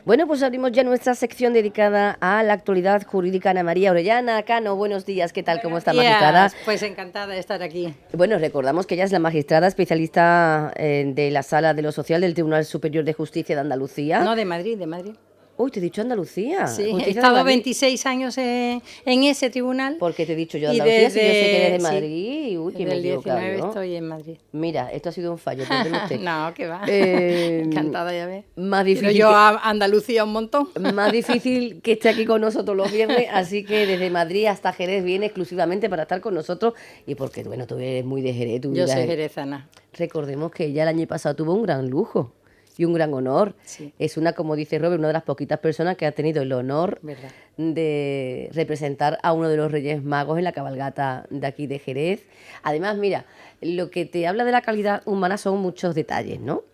Bueno, pues abrimos ya nuestra sección dedicada a la actualidad jurídica. Ana María Orellana Cano, buenos días, ¿qué tal? ¿Cómo está, magistrada? Pues encantada de estar aquí. Bueno, recordamos que ella es la magistrada especialista de la Sala de lo Social del Tribunal Superior de Justicia de Andalucía. No, de Madrid, de Madrid. Uy, te he dicho Andalucía. Sí, Justicia he estado de Madrid. 26 años en ese tribunal. Porque te he dicho yo Y Andalucía, si yo sé que eres de sí, Madrid. Y, uy, que me he desde el equivocado 19 yo. estoy en Madrid. Mira, esto ha sido un fallo, perdone usted. No, que va. Eh, Encantada, ya ves. Más Quiero difícil, yo a Andalucía un montón. más difícil que esté aquí con nosotros los viernes, así que desde Madrid hasta Jerez viene exclusivamente para estar con nosotros y porque, bueno, tú eres muy de Jerez. Yo soy jerezana. Recordemos que ella el año pasado tuvo un gran lujo y un gran honor. Sí. Es una, como dice Robert, una de las poquitas personas que ha tenido el honor Verdad. de representar a uno de los Reyes Magos en la cabalgata de aquí de Jerez. Además, mira, lo que te habla de la calidad humana son muchos detalles, ¿no?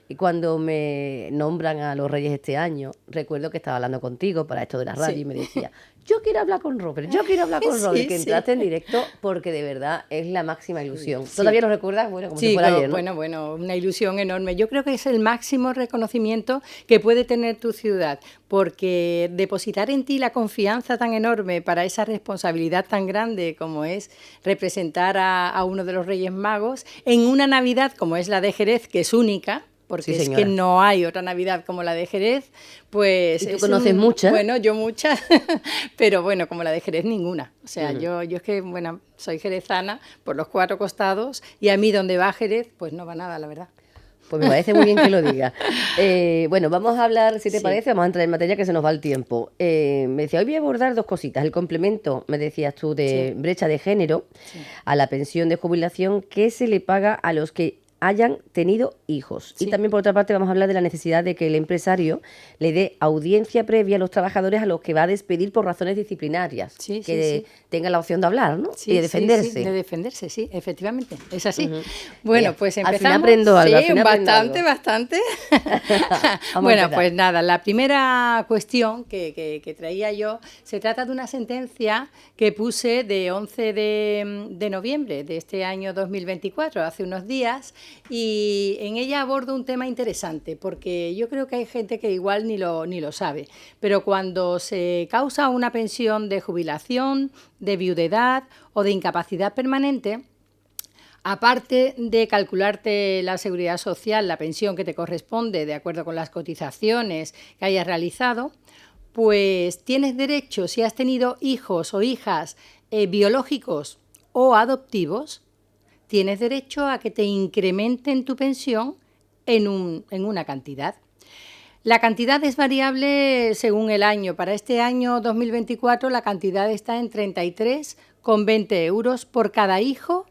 Y cuando me nombran a los Reyes este año, recuerdo que estaba hablando contigo para esto de la radio Sí. y me decía, yo quiero hablar con Robert, yo quiero hablar con Sí, Robert, que sí. entraste en directo porque de verdad es la máxima ilusión. ¿Todavía lo recuerdas? Bueno, como si Sí, fuera ayer, ¿no? bueno, una ilusión enorme. Yo creo que es el máximo reconocimiento que puede tener tu ciudad, porque depositar en ti la confianza tan enorme para esa responsabilidad tan grande como es representar a uno de los Reyes Magos en una Navidad como es la de Jerez, que es única, porque Sí, es señora. que no hay otra Navidad como la de Jerez, pues... ¿Y tú es conoces muchas? Bueno, yo muchas, pero bueno, como la de Jerez ninguna. O sea, yo es que, bueno, soy jerezana por los cuatro costados y a mí donde va Jerez, pues no va nada, la verdad. Pues me parece muy bien que lo digas. Bueno, vamos a hablar, si te Sí. parece, vamos a entrar en materia que se nos va el tiempo. Me decía, hoy voy a abordar dos cositas. El complemento, me decías tú, de Sí. brecha de género Sí. a la pensión de jubilación que se le paga a los que hayan tenido hijos. Y Sí. también, por otra parte, vamos a hablar de la necesidad de que el empresario le dé audiencia previa a los trabajadores a los que va a despedir por razones disciplinarias. Sí, que sí, sí. tengan la opción de hablar, ¿no? Sí, Y de defenderse. Sí, de defenderse, sí, efectivamente, es así. Ujú. Bueno, Bien, pues al empezamos. final aprendo algo, al Sí, final aprendo bastante, algo. bastante. Vamos a Bueno, empezar. pues nada, la primera cuestión que traía yo se trata de una sentencia que puse de 11 de noviembre de este año 2024, hace unos días, y en ella abordo un tema interesante, porque yo creo que hay gente que igual ni lo sabe, pero cuando se causa una pensión de jubilación, de viudedad o de incapacidad permanente, aparte de calcularte la seguridad social, la pensión que te corresponde de acuerdo con las cotizaciones que hayas realizado, pues tienes derecho, si has tenido hijos o hijas biológicos o adoptivos, tienes derecho a que te incrementen tu pensión en una cantidad. La cantidad es variable según el año. Para este año 2024 la cantidad está en 33,20 euros por cada hijo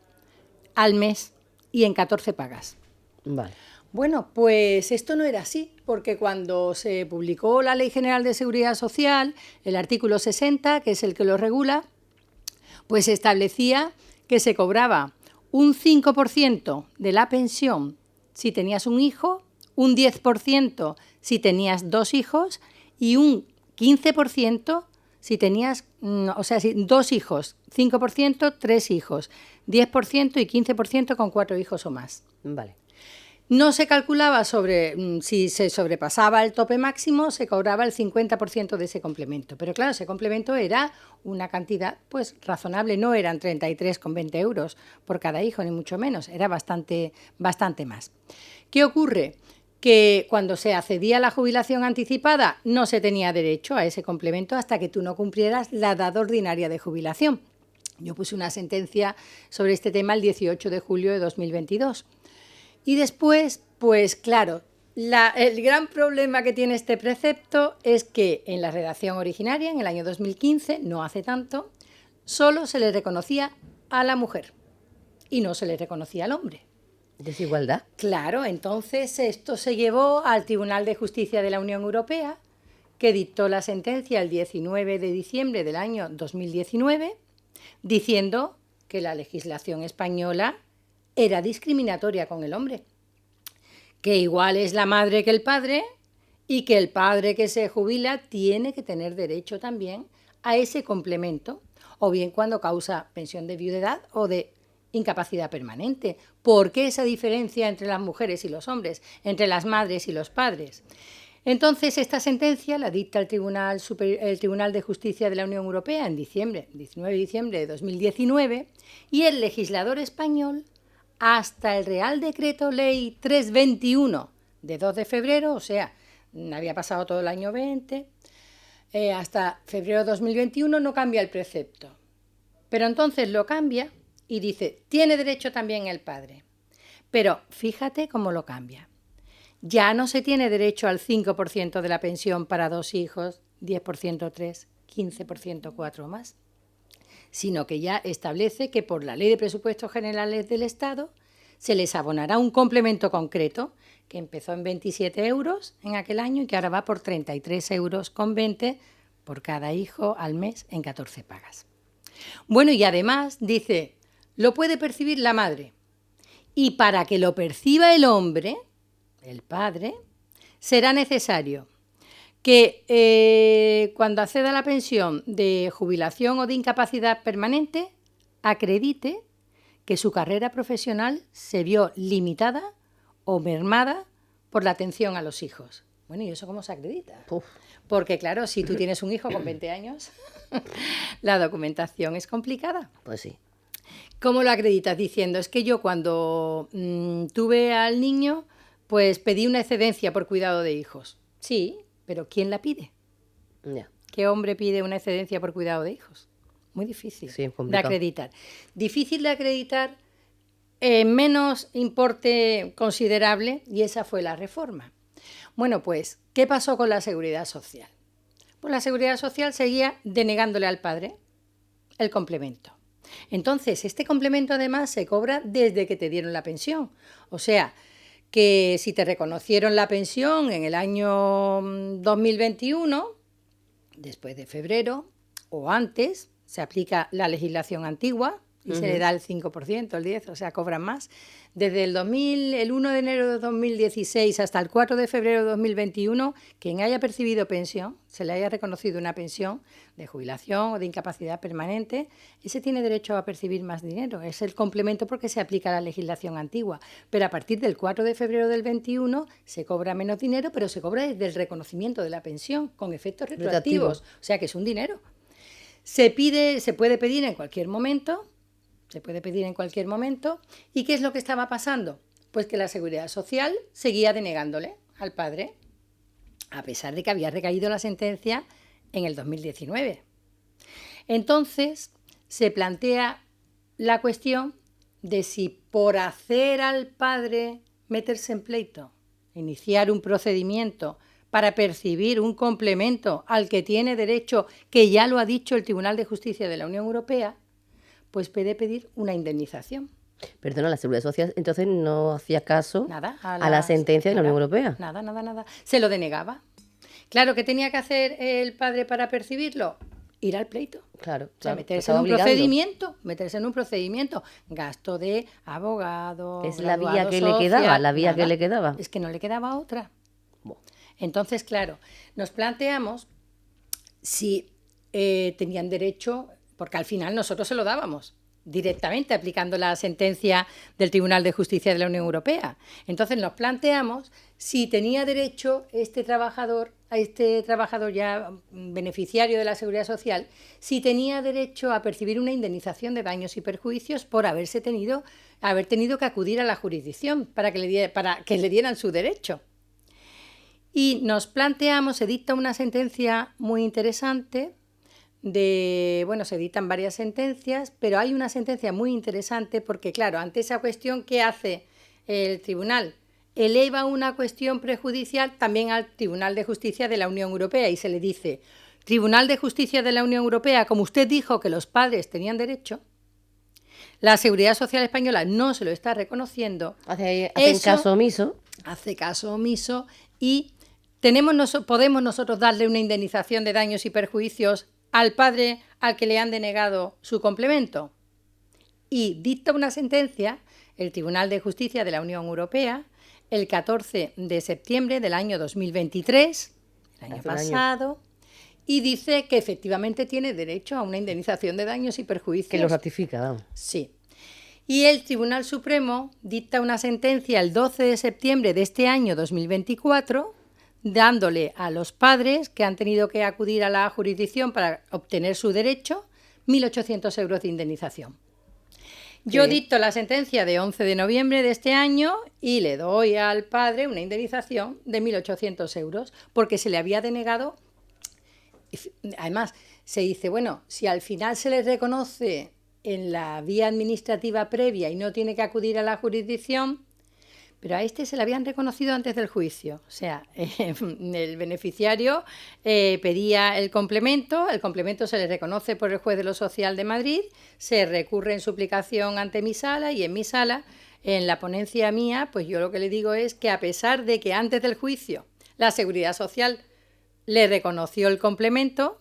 al mes y en 14 pagas. Vale. Bueno, pues esto no era así, porque cuando se publicó la Ley General de Seguridad Social, el artículo 60, que es el que lo regula, pues establecía que se cobraba un 5% de la pensión si tenías un hijo, un 10% si tenías dos hijos y un 15% si tenías, o sea, si dos hijos, 5%, tres hijos, 10% y 15% con cuatro hijos o más. Vale. No se calculaba si se sobrepasaba el tope máximo, se cobraba el 50% de ese complemento. Pero claro, ese complemento era una cantidad pues razonable, no eran 33,20 euros por cada hijo, ni mucho menos, era bastante más. ¿Qué ocurre? Que cuando se accedía a la jubilación anticipada no se tenía derecho a ese complemento hasta que tú no cumplieras la edad ordinaria de jubilación. Yo puse una sentencia sobre este tema el 18 de julio de 2022. Y después, pues claro, el gran problema que tiene este precepto es que en la redacción originaria, en el año 2015, no hace tanto, solo se le reconocía a la mujer y no se le reconocía al hombre. Desigualdad. Claro, entonces esto se llevó al Tribunal de Justicia de la Unión Europea, que dictó la sentencia el 19 de diciembre del año 2019, diciendo que la legislación española era discriminatoria con el hombre, que igual es la madre que el padre y que el padre que se jubila tiene que tener derecho también a ese complemento, o bien cuando causa pensión de viudedad o de incapacidad permanente. ¿Por qué esa diferencia entre las mujeres y los hombres, entre las madres y los padres? Entonces, esta sentencia la dicta el Tribunal de Justicia de la Unión Europea en 19 de diciembre de 2019, y el legislador español, hasta el Real Decreto Ley 321 de 2 de febrero, o sea, había pasado todo el año 20, hasta febrero de 2021 no cambia el precepto. Pero entonces lo cambia y dice, tiene derecho también el padre. Pero fíjate cómo lo cambia. Ya no se tiene derecho al 5% de la pensión para 2 hijos, 10% 3, 15% 4 o más, sino que ya establece que por la Ley de Presupuestos Generales del Estado se les abonará un complemento concreto que empezó en 27 euros en aquel año y que ahora va por 33,20 euros por cada hijo al mes en 14 pagas. Bueno, y además dice, lo puede percibir la madre, y para que lo perciba el hombre, el padre, será necesario que cuando acceda a la pensión de jubilación o de incapacidad permanente, acredite que su carrera profesional se vio limitada o mermada por la atención a los hijos. Bueno, ¿y eso cómo se acredita? Uf. Porque claro, si tú tienes un hijo con 20 años, la documentación es complicada. Pues sí. ¿Cómo lo acreditas? Diciendo, es que yo cuando tuve al niño, pues pedí una excedencia por cuidado de hijos. Sí, pero ¿quién la pide? Ya. ¿Qué hombre pide una excedencia por cuidado de hijos? Muy difícil Sí, de complicado. acreditar. Difícil de acreditar, menos importe considerable, y esa fue la reforma. Bueno, pues, ¿qué pasó con la Seguridad Social? Pues la Seguridad Social seguía denegándole al padre el complemento. Entonces, este complemento además se cobra desde que te dieron la pensión. O sea, que si te reconocieron la pensión en el año 2021, después de febrero o antes, se aplica la legislación antigua y se le da el 5%, el 10%, o sea, cobran más. Desde el 1 de enero de 2016 hasta el 4 de febrero de 2021, quien haya percibido pensión, se le haya reconocido una pensión de jubilación o de incapacidad permanente, ese tiene derecho a percibir más dinero. Es el complemento porque se aplica la legislación antigua. Pero a partir del 4 de febrero del 21 se cobra menos dinero, pero se cobra desde el reconocimiento de la pensión, con efectos retroactivos. O sea que es un dinero. Se puede pedir en cualquier momento. Se puede pedir en cualquier momento. ¿Y qué es lo que estaba pasando? Pues que la Seguridad Social seguía denegándole al padre, a pesar de que había recaído la sentencia en el 2019. Entonces, se plantea la cuestión de si por hacer al padre meterse en pleito, iniciar un procedimiento para percibir un complemento al que tiene derecho, que ya lo ha dicho el Tribunal de Justicia de la Unión Europea, pues puede pedir una indemnización. Perdona, la Seguridad Social entonces no hacía caso Nada, a la sentencia de la Unión Europea. Nada. Se lo denegaba. Claro, ¿qué tenía que hacer el padre para percibirlo? Ir al pleito. Claro, O sea, claro, meterse en un procedimiento, gasto de abogado, Es la vía graduado que le social, quedaba, la vía nada. que le quedaba. Es que no le quedaba otra. Buah. Entonces, claro, nos planteamos si tenían derecho, porque al final nosotros se lo dábamos directamente aplicando la sentencia del Tribunal de Justicia de la Unión Europea. Entonces nos planteamos si tenía derecho este trabajador ya beneficiario de la Seguridad Social, si tenía derecho a percibir una indemnización de daños y perjuicios por haber tenido que acudir a la jurisdicción para que le dieran su derecho. Y nos planteamos, se dicta una sentencia muy interesante. Se dictan varias sentencias, pero hay una sentencia muy interesante porque, claro, ante esa cuestión, ¿qué hace el tribunal? Eleva una cuestión prejudicial también al Tribunal de Justicia de la Unión Europea y se le dice, Tribunal de Justicia de la Unión Europea, como usted dijo que los padres tenían derecho, la Seguridad Social Española no se lo está reconociendo. Hacen caso omiso. Hace caso omiso y podemos nosotros darle una indemnización de daños y perjuicios al padre al que le han denegado su complemento. Y dicta una sentencia el Tribunal de Justicia de la Unión Europea el 14 de septiembre del año 2023, el año pasado, y dice que efectivamente tiene derecho a una indemnización de daños y perjuicios. Que lo ratifica, vamos. Sí. Y el Tribunal Supremo dicta una sentencia el 12 de septiembre de este año 2024, dándole a los padres que han tenido que acudir a la jurisdicción para obtener su derecho 1.800 euros de indemnización. Yo dicto la sentencia de 11 de noviembre de este año y le doy al padre una indemnización de 1.800 euros porque se le había denegado. Además, se dice, bueno, si al final se le reconoce en la vía administrativa previa y no tiene que acudir a la jurisdicción, pero a este se le habían reconocido antes del juicio. O sea, el beneficiario pedía el complemento se le reconoce por el juez de lo social de Madrid, se recurre en suplicación ante mi sala y en mi sala, en la ponencia mía, pues yo lo que le digo es que a pesar de que antes del juicio la Seguridad Social le reconoció el complemento,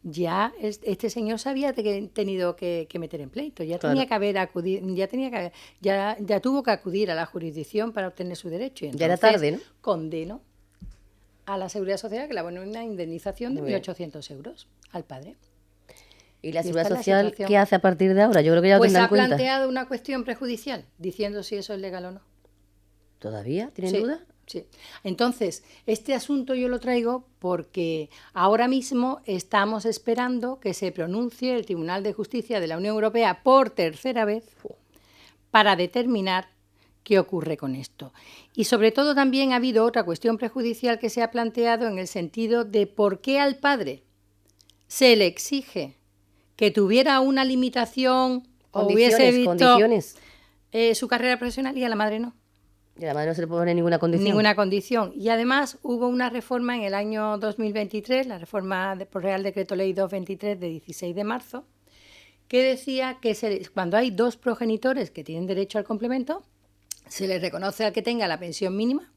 ya este señor se había tenido que meter en pleito, ya tenía que haber acudido, ya tuvo que acudir a la jurisdicción para obtener su derecho. Y entonces, ya era tarde, ¿no? Condeno a la Seguridad Social que le abonó una indemnización de 1.800 euros al padre. ¿Y la Seguridad Social qué hace a partir de ahora? Yo creo que ya lo tendrán en cuenta. Pues ha planteado una cuestión prejudicial, diciendo si eso es legal o no. ¿Todavía? ¿Tienen duda? Sí. Entonces, este asunto yo lo traigo porque ahora mismo estamos esperando que se pronuncie el Tribunal de Justicia de la Unión Europea por tercera vez para determinar qué ocurre con esto. Y sobre todo también ha habido otra cuestión prejudicial que se ha planteado en el sentido de por qué al padre se le exige que tuviera una limitación o hubiese visto su carrera profesional y a la madre no. Y a la madre no se le pone ninguna condición. Ninguna condición. Y además hubo una reforma en el año 2023, la reforma por Real Decreto Ley 223 de 16 de marzo, que decía que cuando hay dos progenitores que tienen derecho al complemento, se les reconoce al que tenga la pensión mínima,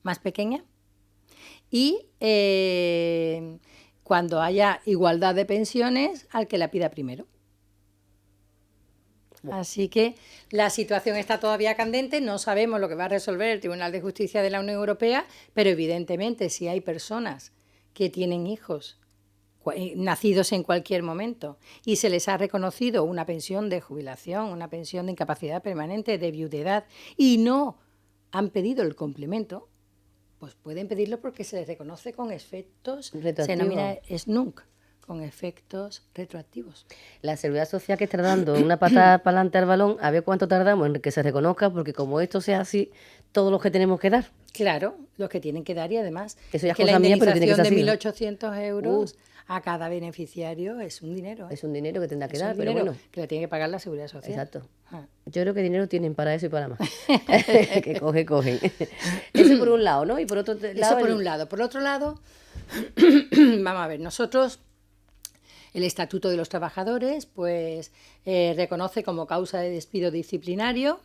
más pequeña, y cuando haya igualdad de pensiones, al que la pida primero. Así que la situación está todavía candente, no sabemos lo que va a resolver el Tribunal de Justicia de la Unión Europea, pero evidentemente si hay personas que tienen hijos nacidos en cualquier momento y se les ha reconocido una pensión de jubilación, una pensión de incapacidad permanente, de viudedad, y no han pedido el complemento, pues pueden pedirlo porque se les reconoce con efectos, se denomina SNUC, con efectos retroactivos. La Seguridad Social que está dando una patada para adelante al balón, a ver cuánto tardamos en que se reconozca, porque como esto sea así, todos los que tenemos que dar. Claro, los que tienen que dar, y además eso ya es que la indemnización de 1.800 euros a cada beneficiario es un dinero. Es un dinero que tendrá que dar, pero bueno. Que le tiene que pagar la Seguridad Social. Exacto. Yo creo que dinero tienen para eso y para más. Que cogen. Eso por un lado, ¿no? Y por otro lado... Eso por un lado. Por otro lado, vamos a ver, nosotros... El Estatuto de los Trabajadores pues, reconoce como causa de despido disciplinario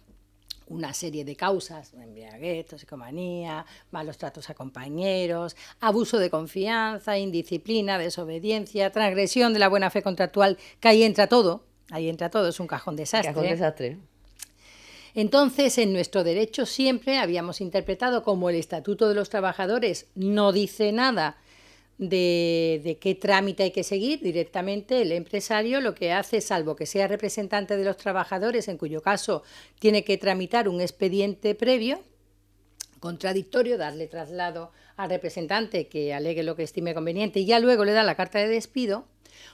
una serie de causas: embriaguez, toxicomanía, malos tratos a compañeros, abuso de confianza, indisciplina, desobediencia, transgresión de la buena fe contractual, que ahí entra todo, es un cajón desastre. Cajón desastre. Entonces, en nuestro derecho siempre habíamos interpretado como el Estatuto de los Trabajadores no dice nada de qué trámite hay que seguir, directamente el empresario lo que hace, salvo que sea representante de los trabajadores, en cuyo caso tiene que tramitar un expediente previo, contradictorio, darle traslado al representante que alegue lo que estime conveniente y ya luego le da la carta de despido.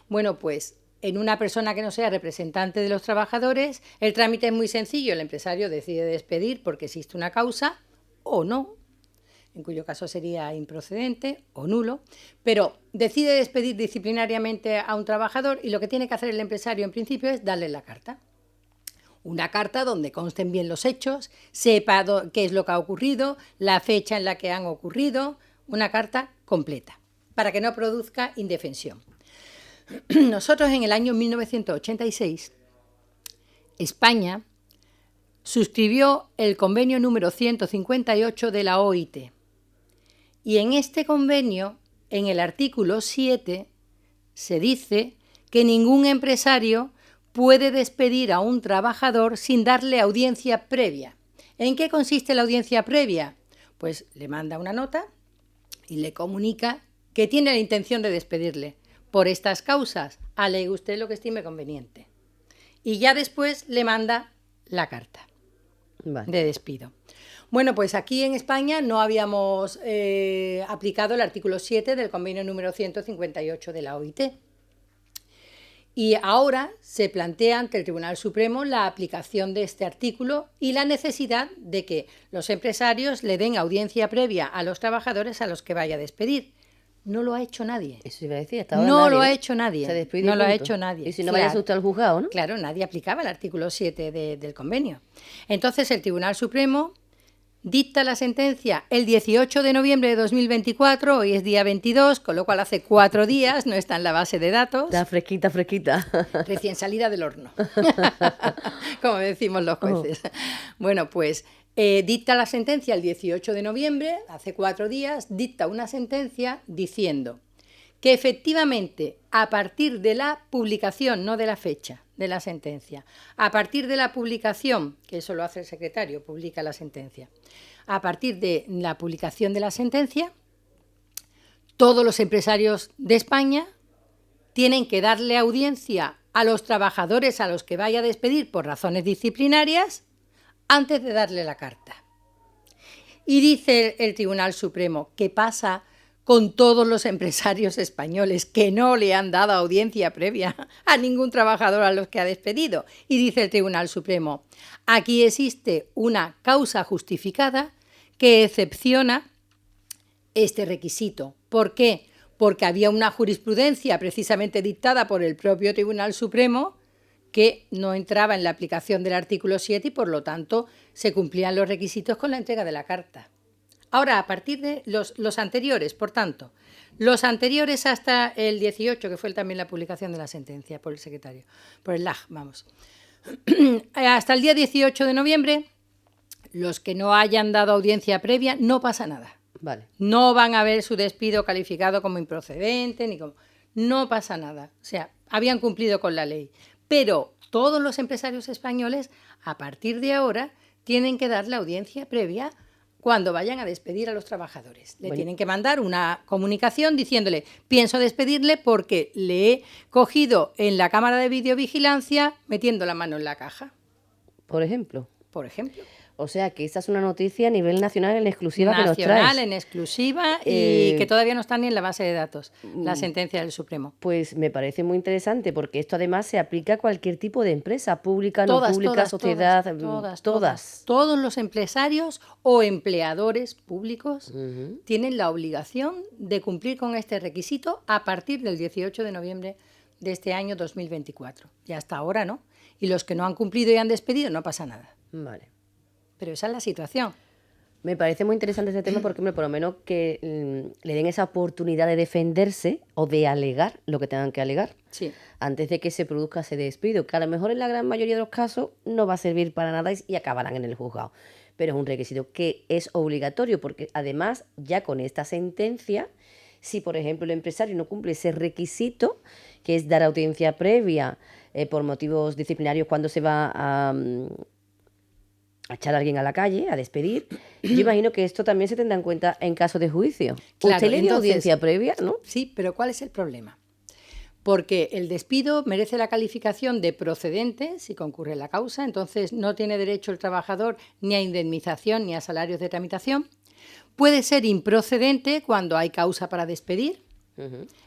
Bueno, pues en una persona que no sea representante de los trabajadores, el trámite es muy sencillo, el empresario decide despedir porque existe una causa o no, en cuyo caso sería improcedente o nulo, pero decide despedir disciplinariamente a un trabajador y lo que tiene que hacer el empresario en principio es darle la carta. Una carta donde consten bien los hechos, sepa qué es lo que ha ocurrido, la fecha en la que han ocurrido, una carta completa, para que no produzca indefensión. Nosotros en el año 1986, España suscribió el convenio número 158 de la OIT. Y en este convenio, en el artículo 7, se dice que ningún empresario puede despedir a un trabajador sin darle audiencia previa. ¿En qué consiste la audiencia previa? Pues le manda una nota y le comunica que tiene la intención de despedirle. Por estas causas, alegue usted lo que estime conveniente. Y ya después le manda la carta. Vale. de despido. Bueno, pues aquí en España no habíamos aplicado el artículo 7 del convenio número 158 de la OIT. Y ahora se plantea ante el Tribunal Supremo la aplicación de este artículo y la necesidad de que los empresarios le den audiencia previa a los trabajadores a los que vaya a despedir. No lo ha hecho nadie. Eso iba a decir, hasta ahora No nadie, lo ¿no? ha hecho nadie. Se despide y No lo ha punto. hecho nadie. Y si no vaya usted al juzgado, ¿no? Claro, nadie aplicaba el artículo 7 del convenio. Entonces el Tribunal Supremo dicta la sentencia el 18 de noviembre de 2024, hoy es día 22, con lo cual hace 4 días, no está en la base de datos, Está fresquita, fresquita. recién salida del horno, como decimos los jueces. Bueno, pues dicta la sentencia el 18 de noviembre, hace 4 días, dicta una sentencia diciendo que efectivamente a partir de la publicación, no de la fecha de la sentencia, a partir de la publicación, que eso lo hace el secretario, publica la sentencia, a partir de la publicación de la sentencia, todos los empresarios de España tienen que darle audiencia a los trabajadores a los que vaya a despedir por razones disciplinarias antes de darle la carta. Y dice el Tribunal Supremo, ¿qué pasa con todos los empresarios españoles que no le han dado audiencia previa a ningún trabajador a los que ha despedido? Y dice el Tribunal Supremo, aquí existe una causa justificada que excepciona este requisito. ¿Por qué? Porque había una jurisprudencia precisamente dictada por el propio Tribunal Supremo que no entraba en la aplicación del artículo 7 y por lo tanto se cumplían los requisitos con la entrega de la carta. Ahora, a partir de los anteriores, por tanto, los anteriores hasta el 18, que fue también la publicación de la sentencia por el secretario, por el LAG, vamos. Hasta el día 18 de noviembre, los que no hayan dado audiencia previa, no pasa nada. Vale. No van a ver su despido calificado como improcedente, ni como... No pasa nada. O sea, habían cumplido con la ley. Pero todos los empresarios españoles, a partir de ahora, tienen que dar la audiencia previa cuando vayan a despedir a los trabajadores. Le tienen que mandar una comunicación diciéndole, pienso despedirle porque le he cogido en la cámara de videovigilancia metiendo la mano en la caja. Por ejemplo. Por ejemplo. O sea, que esta es una noticia a nivel nacional en exclusiva que nos traes. Nacional, en exclusiva, y que todavía no está ni en la base de datos, la sentencia del Supremo. Pues me parece muy interesante, porque esto además se aplica a cualquier tipo de empresa, pública, no pública, sociedad, todas. Todos los empresarios o empleadores públicos tienen la obligación de cumplir con este requisito a partir del 18 de noviembre de este año 2024. Y hasta ahora no. Y los que no han cumplido y han despedido, no pasa nada. Vale. Pero esa es la situación. Me parece muy interesante este tema porque, por lo menos, que le den esa oportunidad de defenderse o de alegar lo que tengan que alegar antes de que se produzca ese despido, que a lo mejor en la gran mayoría de los casos no va a servir para nada y acabarán en el juzgado. Pero es un requisito que es obligatorio porque, además, ya con esta sentencia, si, por ejemplo, el empresario no cumple ese requisito, que es dar audiencia previa por motivos disciplinarios cuando se va a echar a alguien a la calle, a despedir, yo imagino que esto también se tendrá en cuenta en caso de juicio. Claro, usted le dio audiencia previa, ¿no? Sí, pero ¿cuál es el problema? Porque el despido merece la calificación de procedente si concurre la causa, entonces no tiene derecho el trabajador ni a indemnización ni a salarios de tramitación. Puede ser improcedente cuando hay causa para despedir,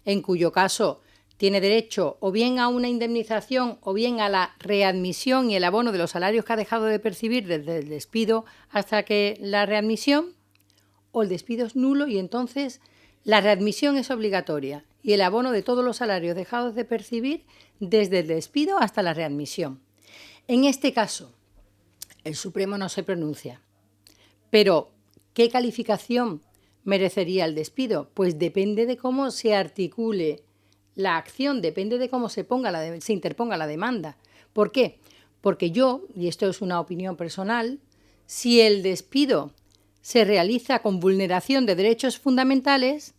en cuyo caso tiene derecho o bien a una indemnización o bien a la readmisión y el abono de los salarios que ha dejado de percibir desde el despido hasta que la readmisión, o el despido es nulo y entonces la readmisión es obligatoria y el abono de todos los salarios dejados de percibir desde el despido hasta la readmisión. En este caso, el Supremo no se pronuncia, pero ¿qué calificación merecería el despido? Pues depende de cómo se articule la acción, depende de cómo se interponga la demanda. ¿Por qué? Porque yo, y esto es una opinión personal, si el despido se realiza con vulneración de derechos fundamentales,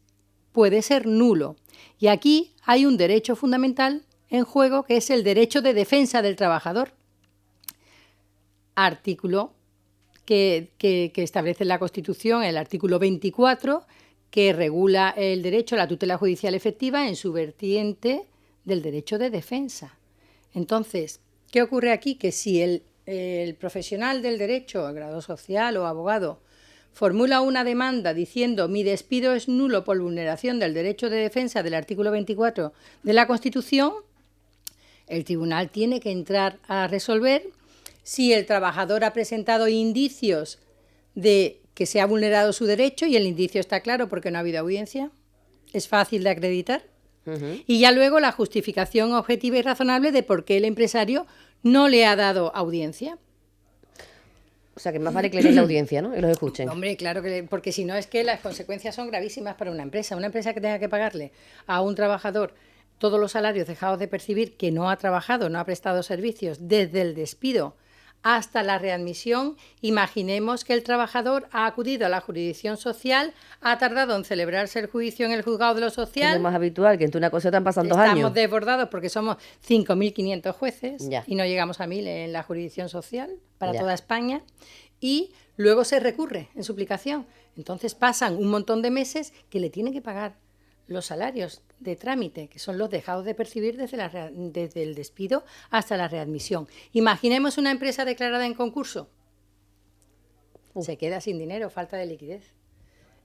puede ser nulo. Y aquí hay un derecho fundamental en juego que es el derecho de defensa del trabajador. Artículo que establece la Constitución, el artículo 24, que regula el derecho a la tutela judicial efectiva en su vertiente del derecho de defensa. Entonces, ¿qué ocurre aquí? Que si el el profesional del derecho, el grado social o abogado, formula una demanda diciendo mi despido es nulo por vulneración del derecho de defensa del artículo 24 de la Constitución, el tribunal tiene que entrar a resolver si el trabajador ha presentado indicios de que se ha vulnerado su derecho, y el indicio está claro porque no ha habido audiencia, es fácil de acreditar, y ya luego la justificación objetiva y razonable de por qué el empresario no le ha dado audiencia. O sea, que más vale que le den la audiencia, ¿no? Y los escuchen. Hombre, claro que porque si no es que las consecuencias son gravísimas para una empresa. Una empresa que tenga que pagarle a un trabajador todos los salarios dejados de percibir, que no ha trabajado, no ha prestado servicios desde el despido hasta la readmisión. Imaginemos que el trabajador ha acudido a la jurisdicción social, ha tardado en celebrarse el juicio en el juzgado de lo social. Es lo más habitual, que entre una cosa están pasando 2 años. Estamos desbordados porque somos 5.500 jueces Ya. y no llegamos a 1.000 en la jurisdicción social para Ya. toda España, y luego se recurre en suplicación. Entonces pasan un montón de meses que le tienen que pagar los salarios de trámite, que son los dejados de percibir desde el despido hasta la readmisión. Imaginemos una empresa declarada en concurso. Se queda sin dinero, falta de liquidez.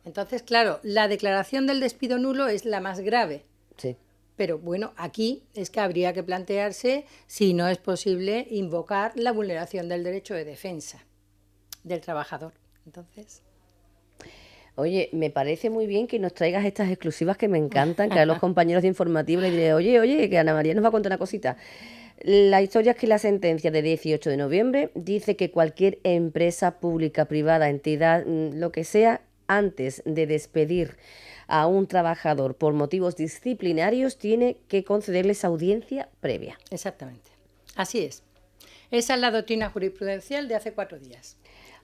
Entonces, claro, la declaración del despido nulo es la más grave. Sí. Pero bueno, aquí es que habría que plantearse si no es posible invocar la vulneración del derecho de defensa del trabajador. Entonces... Oye, me parece muy bien que nos traigas estas exclusivas que me encantan, que a los compañeros de informativo les diré, oye, que Ana María nos va a contar una cosita. La historia es que la sentencia de 18 de noviembre dice que cualquier empresa pública, privada, entidad, lo que sea, antes de despedir a un trabajador por motivos disciplinarios, tiene que concederles audiencia previa. Exactamente. Así es. Esa es la doctrina jurisprudencial de hace 4 días.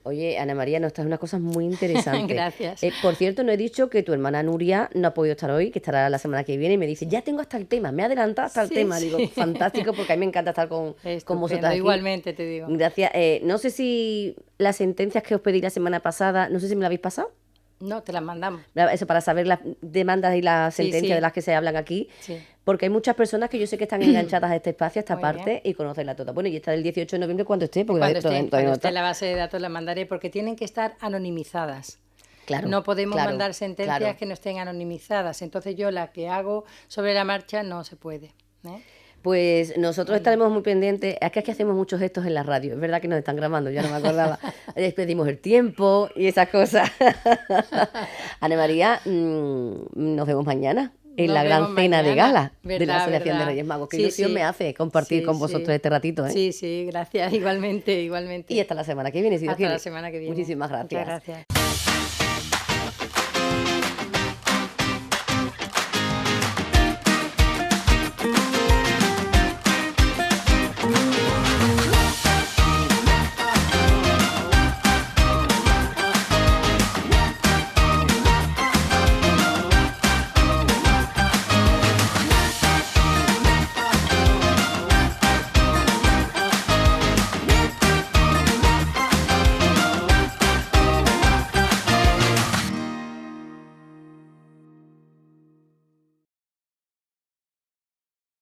Oye, Ana María, nos traes unas cosas muy interesantes. Gracias. Por cierto, no he dicho que tu hermana Nuria no ha podido estar hoy, que estará la semana que viene, y me dice, ya tengo hasta el tema, me he adelantado hasta el Sí, tema. sí. Digo, fantástico, porque a mí me encanta estar con vosotras aquí. Igualmente te digo. Gracias. No sé si las sentencias que os pedí la semana pasada, no sé si me la habéis pasado. No, te las mandamos. Eso, para saber las demandas y las Sí, sentencias sí. de las que se hablan aquí. Sí. Porque hay muchas personas que yo sé que están enganchadas a este espacio, a esta Muy parte, bien. y conocerla toda. Bueno, y esta del 18 de noviembre cuando esté, porque Cuando todavía esté no en está. la base de datos las mandaré, porque tienen que estar anonimizadas. Claro, No podemos claro, mandar sentencias claro. que no estén anonimizadas. Entonces yo la que hago sobre la marcha no se puede. Pues nosotros estaremos muy pendientes. Es que aquí hacemos muchos gestos en la radio. Es verdad que nos están grabando, ya no me acordaba. Despedimos el tiempo y esas cosas. Ana María, nos vemos mañana en Nos la gran vemos cena de mañana. gala de la Verdad, Asociación de verdad. Reyes Magos. Qué Sí, ilusión sí. me hace compartir Sí, con sí. vosotros este ratito, ¿eh? Sí, sí, gracias. Igualmente, igualmente. Y hasta la semana que viene, si Dios Hasta quiere. la semana que viene. Muchísimas gracias. Muchas gracias.